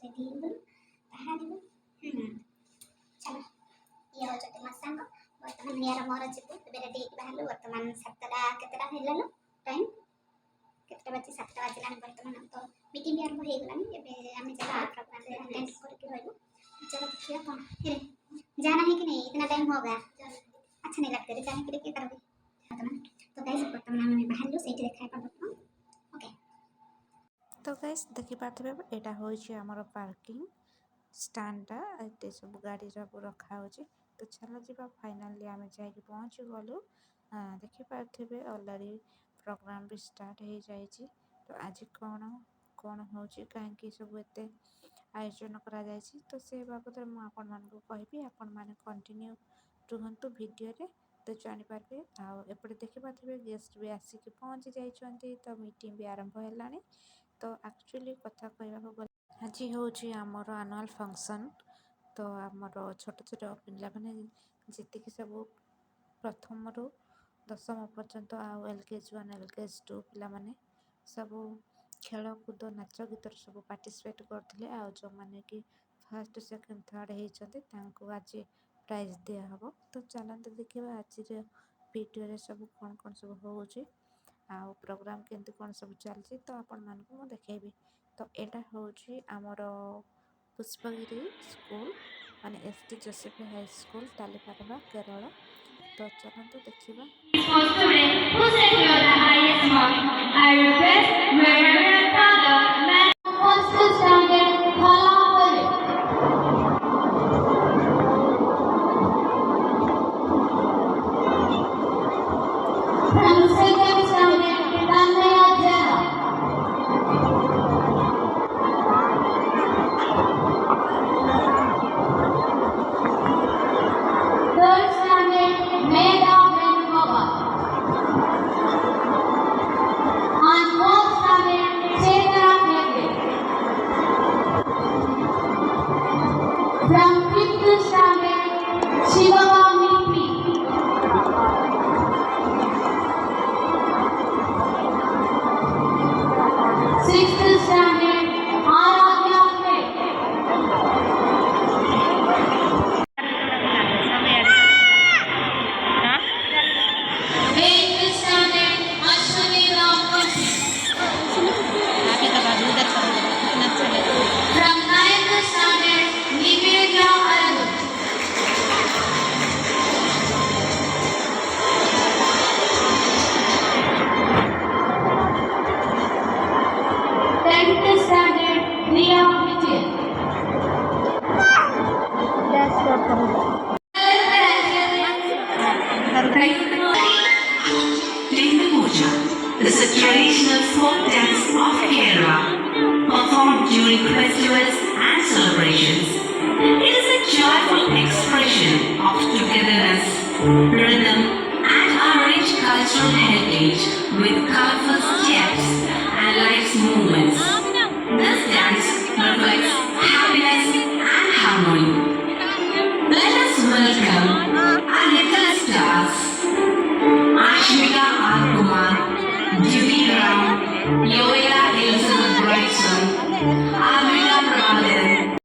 Ready ହେଇଗଲୁ ବାହାରିବୁ। ଚାଲ ଇଏ ହେଉଛନ୍ତି ମୋ ସାଙ୍ଗ। ବର୍ତ୍ତମାନ ଇଆର ମୋର ଯିବୁ ଏବେ ରେଡ଼ି ହେଇକି ବାହାରିଲୁ। ବର୍ତ୍ତମାନ 7ଟା କେତେଟା ହେଲାଣି ଟାଇମ୍ କେତେଟା ବାଜି 7ଟା ବାଜିଲାଣି ବର୍ତ୍ତମାନ। ତ ମିଟିଂ ବି ଆରମ୍ଭ ହେଇଗଲାଣି। ଏବେ ଆମେ ଯାହା ପ୍ରୋଗ୍ରାମରେ ଆଟେଣ୍ଡ କରିକି ରହିବୁ। चलो देखिए कौन है जाना है कि नहीं इतना टाइम हो गया अच्छा नहीं लगता रे जाने के लिए क्या करोगे तो गाइस वर्तमान में बाहर लो सेठी देखाय पाबो ओके तो गाइस देखि पारथबे एटा होइछि हमर पार्किंग स्टैंडटा एते सब गाड़ी सब रखा होछि। तो चलो जीवा फाइनली आमे जाई पहुंच गलु। देखि पारथबे ऑलरेडी प्रोग्राम भी स्टार्ट हो जाइछि। तो आज कोन कोन होछि काहे कि सब एते आयोजन करा जाइछि। तो से बाबद मु आपन मान को कहबी आपन माने कंटिन्यू रुहंतु वीडियो रे तो जानि पारबे। आ एपटे देखि पारथबे गेस्ट भी आसी के पहुंच जाइछन्ती। तो मीटिंग भी आरंभ हेलानी। तो एक्चुअली कथा कहबा को आज होछि हमर एनुअल फंक्शन। तो हमर छोट छोट पिला माने जेतिक सब प्रथम रु दशम पर्यंत आ एलकेजी 1 एलकेजी 2 पिला माने सब खेल कूद नाच गीत सब पार्टिसिपेट करथिले। आ जो माने कि फर्स्ट सेकंड थर्ड होइछन्ते तांको आज प्राइज दिया हबो। तो चलंत देखिबा आज रे वीडियो रे सब कोन कोन सब होउछि आ प्रोग्राम केंति कोन सब चलछि। तो आपन मान को मु देखेबी। तो एटा होउछि हमर पुष्पगिरी स्कूल माने ST Joseph high school Talipatwa Kerala. तो चलंत देखिबा। From 5th standard, Shivagami P. 6th standard, Aradhya P. 8th standard, Ashwini Ramakrishnan. From 9th standard, Nivedya Arun. Tenth standard, Riya Vijay. Lingamoja is a traditional folk dance of Kerala, performed during festivals and celebrations. It is a joyful expression of togetherness, rhythm, and our rich cultural heritage with colorful steps and light movements. This dance reflects happiness and harmony. Let us welcome our little stars, Ashmita R. Kumar, Judy Ram, Yoga